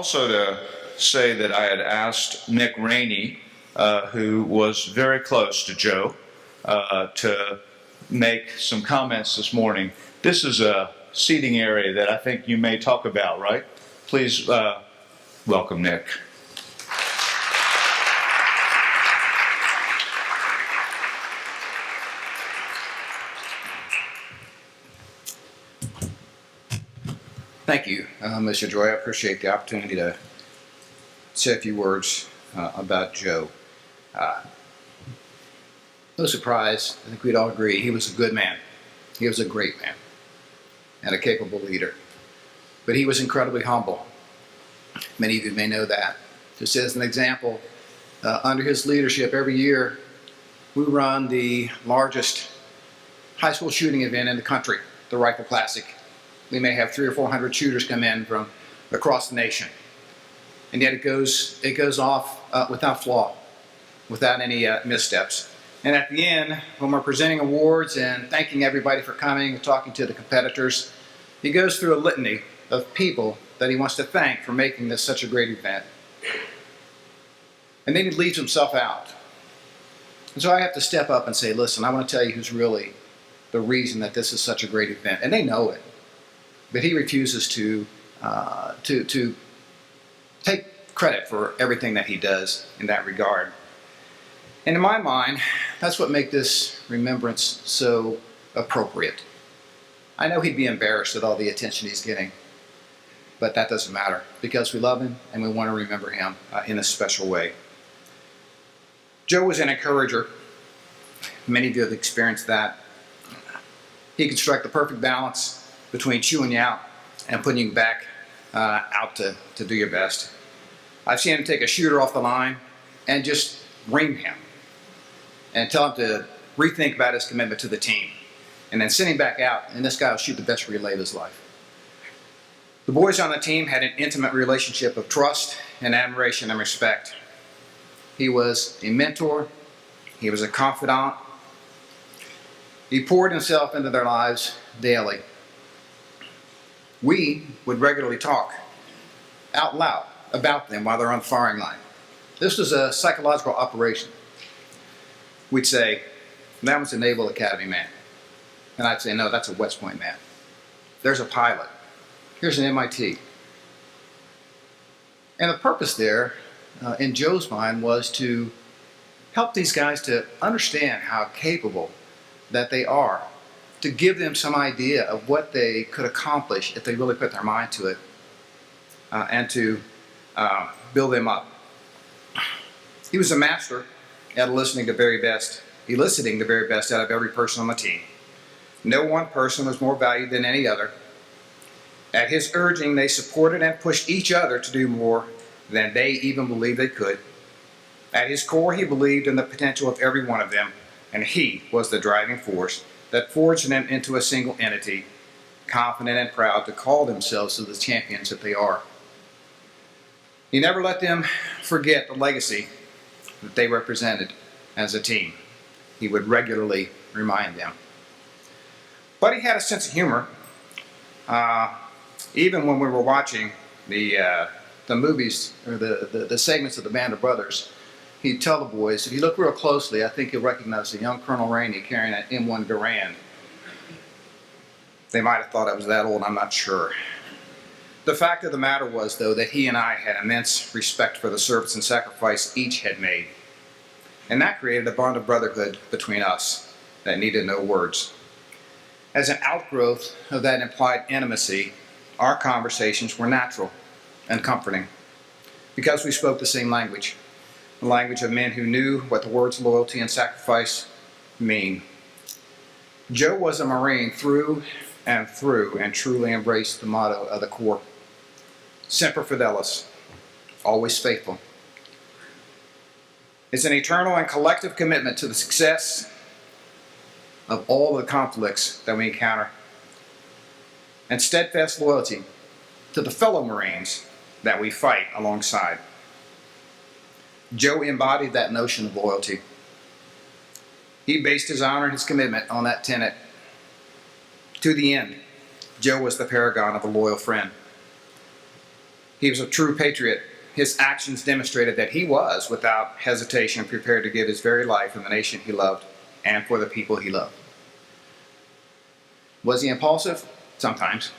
also to say that I had asked Mick Raney, who was very close to Joe, to make some comments this morning. This is a seating area that I think you may talk about, right? Please welcome Nick. Thank you, Mr. Joy. I appreciate the opportunity to say a few words about Joe. No surprise, I think we'd all agree, he was a good man. He was a great man and a capable leader. But he was incredibly humble. Many of you may know that. Just as an example, under his leadership every year, we run the largest high school shooting event in the country, the Rifle Classic. We may have 300 or 400 shooters come in from across the nation. And yet it goes off without flaw, without any missteps. And at the end, when we're presenting awards and thanking everybody for coming and talking to the competitors, he goes through a litany of people that he wants to thank for making this such a great event. And then he leaves himself out. And so I have to step up and say, listen, I want to tell you who's really the reason that this is such a great event. And they know it. But he refuses to take credit for everything that he does in that regard. And in my mind, that's what makes this remembrance so appropriate. I know he'd be embarrassed at all the attention he's getting, but that doesn't matter because we love him and we want to remember him in a special way. Joe was an encourager. Many of you have experienced that. He could strike the perfect balance between chewing you out and putting you back out to do your best. I've seen him take a shooter off the line and just ream him and tell him to rethink about his commitment to the team. And then send him back out, and this guy will shoot the best relay of his life. The boys on the team had an intimate relationship of trust and admiration and respect. He was a mentor. He was a confidant. He poured himself into their lives daily. We would regularly talk out loud about them while they're on the firing line. This was a psychological operation. We'd say, that was a Naval Academy man. And I'd say, no, that's a West Point man. There's a pilot. Here's an MIT. And the purpose there, in Joe's mind, was to help these guys to understand how capable that they are, to give them some idea of what they could accomplish if they really put their mind to it, and to build them up. He was a master at eliciting the very best out of every person on the team. No one person was more valued than any other. At his urging, they supported and pushed each other to do more than they even believed they could. At his core, he believed in the potential of every one of them, and he was the driving force that forged them into a single entity, confident and proud to call themselves the champions that they are. He never let them forget the legacy that they represented as a team. He would regularly remind them. But he had a sense of humor. Even when we were watching the movies or the segments of the Band of Brothers, he'd tell the boys, if you look real closely, I think you'll recognize the young Colonel Raney carrying an M1 Garand. They might have thought I was that old, I'm not sure. The fact of the matter was, though, that he and I had immense respect for the service and sacrifice each had made. And that created a bond of brotherhood between us that needed no words. As an outgrowth of that implied intimacy, our conversations were natural and comforting because we spoke the same language, the language of men who knew what the words loyalty and sacrifice mean. Joe was a Marine through and truly embraced the motto of the Corps. Semper Fidelis, always faithful. It's an eternal and collective commitment to the success of all the conflicts that we encounter, and steadfast loyalty to the fellow Marines that we fight alongside. Joe embodied that notion of loyalty. He based his honor and his commitment on that tenet. To the end, Joe was the paragon of a loyal friend. He was a true patriot. His actions demonstrated that he was, without hesitation, prepared to give his very life for the nation he loved and for the people he loved. Was he impulsive? Sometimes.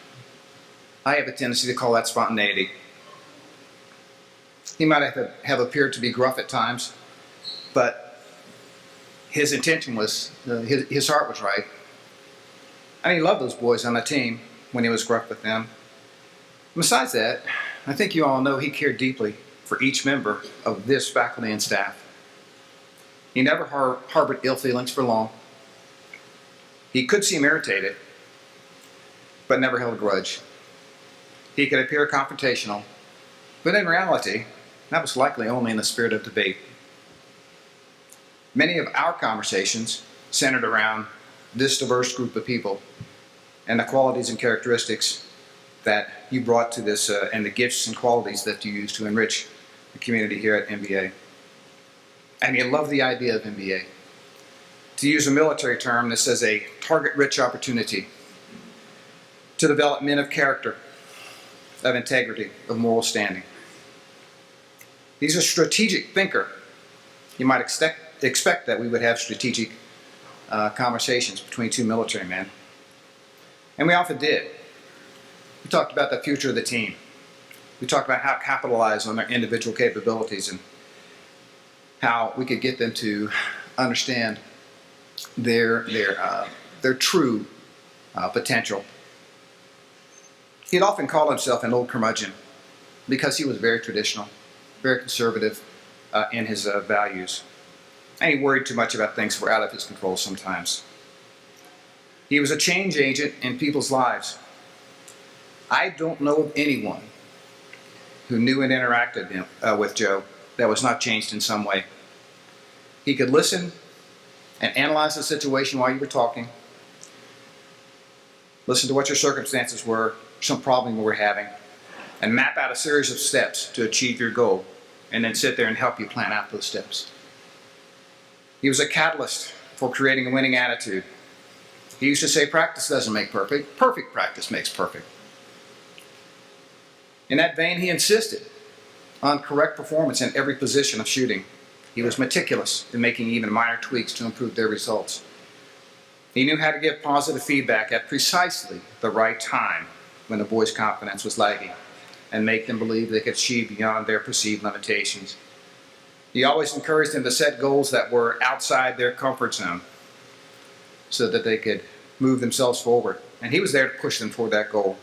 I have a tendency to call that spontaneity. He might have appeared to be gruff at times, but his intention was, his heart was right. And he loved those boys on the team when he was gruff with them. Besides that, I think you all know he cared deeply for each member of this faculty and staff. He never harbored ill feelings for long. He could seem irritated, but never held a grudge. He could appear confrontational, but in reality, that was likely only in the spirit of debate. Many of our conversations centered around this diverse group of people and the qualities and characteristics that you brought to this and the gifts and qualities that you use to enrich the community here at MBA. And you love the idea of MBA. To use a military term, this is a target-rich opportunity to develop men of character, of integrity, of moral standing. He's a strategic thinker. You might expect that we would have strategic conversations between two military men. And we often did. We talked about the future of the team. We talked about how to capitalize on their individual capabilities and how we could get them to understand their true potential. He'd often call himself an old curmudgeon because he was very traditional, very conservative in his values. And he worried too much about things that were out of his control sometimes. He was a change agent in people's lives. I don't know of anyone who knew and interacted with Joe that was not changed in some way. He could listen and analyze the situation while you were talking. Listen to what your circumstances were, some problem you were having, and map out a series of steps to achieve your goal, and then sit there and help you plan out those steps. He was a catalyst for creating a winning attitude. He used to say, practice doesn't make perfect. Perfect practice makes perfect. In that vein, he insisted on correct performance in every position of shooting. He was meticulous in making even minor tweaks to improve their results. He knew how to give positive feedback at precisely the right time when the boys' confidence was lagging and make them believe they could achieve beyond their perceived limitations. He always encouraged them to set goals that were outside their comfort zone so that they could move themselves forward. And he was there to push them toward that goal.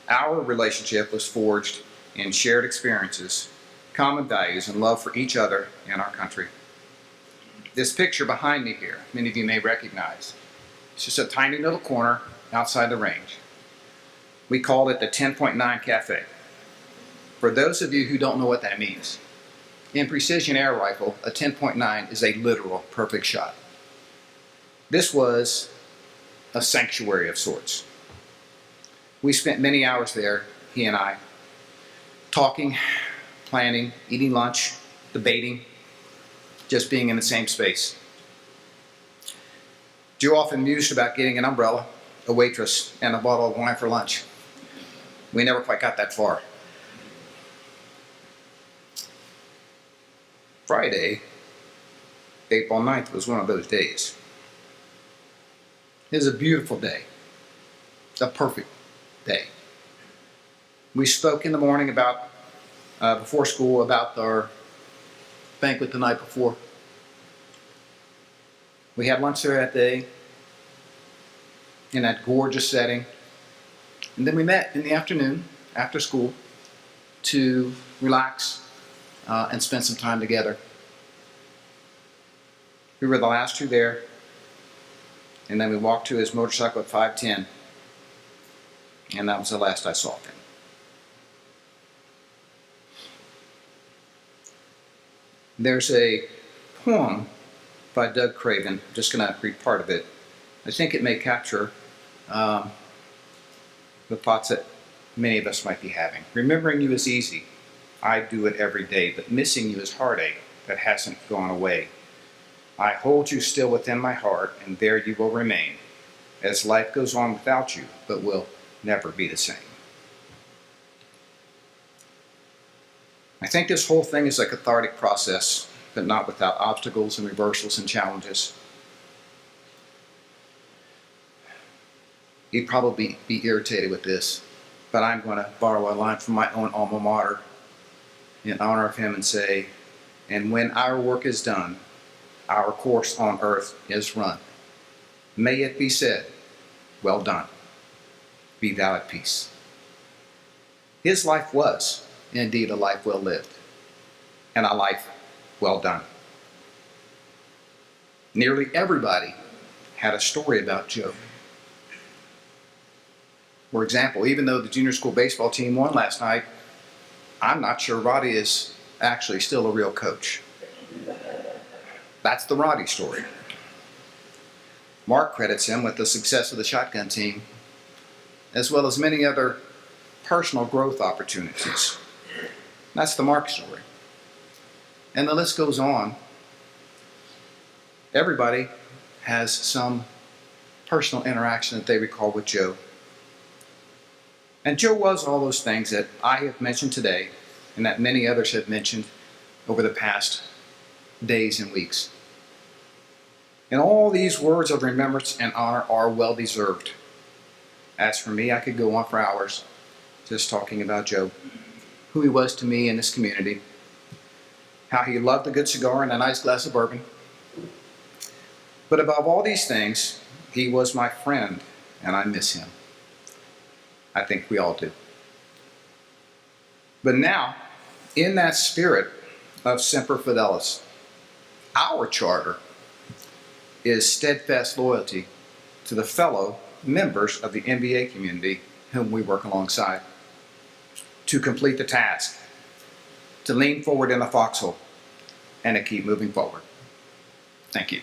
Our relationship was forged in shared experiences, common values, and love for each other and our country. This picture behind me here, many of you may recognize. It's just a tiny little corner outside the range. We called it the 10.9 Cafe. For those of you who don't know what that means, in precision air rifle, a 10.9 is a literal perfect shot. This was a sanctuary of sorts. We spent many hours there, he and I, talking, planning, eating lunch, debating, just being in the same space. Joe often mused about getting an umbrella, a waitress, and a bottle of wine for lunch. We never quite got that far. Friday, April 9th, was one of those days. It was a beautiful day, a perfect day. We spoke in the morning about, before school, about our banquet the night before. We had lunch there that day in that gorgeous setting. And then we met in the afternoon, after school, to relax and spend some time together. We were the last two there. And then we walked to his motorcycle at 5:10. And that was the last I saw of him. There's a poem by Doug Craven. I'm just going to read part of it. I think it may capture the thoughts that many of us might be having. Remembering you is easy. I do it every day, but missing you is heartache that hasn't gone away. I hold you still within my heart, and there you will remain, as life goes on without you, but will never be the same. I think this whole thing is a cathartic process, but not without obstacles and reversals and challenges. He'd probably be irritated with this, but I'm going to borrow a line from my own alma mater in honor of him and say, "And when our work is done, our course on earth is run. May it be said, well done. Be thou at peace." His life was indeed a life well lived, and a life well done. Nearly everybody had a story about Joe. For example, even though the junior school baseball team won last night, I'm not sure Roddy is actually still a real coach. That's the Roddy story. Mark credits him with the success of the shotgun team, as well as many other personal growth opportunities. That's the Mark story. And the list goes on. Everybody has some personal interaction that they recall with Joe. And Joe was all those things that I have mentioned today and that many others have mentioned over the past days and weeks. And all these words of remembrance and honor are well deserved. As for me, I could go on for hours just talking about Joe, who he was to me in this community, how he loved a good cigar and a nice glass of bourbon. But above all these things, he was my friend, and I miss him. I think we all do. But now, in that spirit of Semper Fidelis, our charter is steadfast loyalty to the fellow members of the NBA community whom we work alongside, to complete the task, to lean forward in a foxhole, and to keep moving forward. Thank you.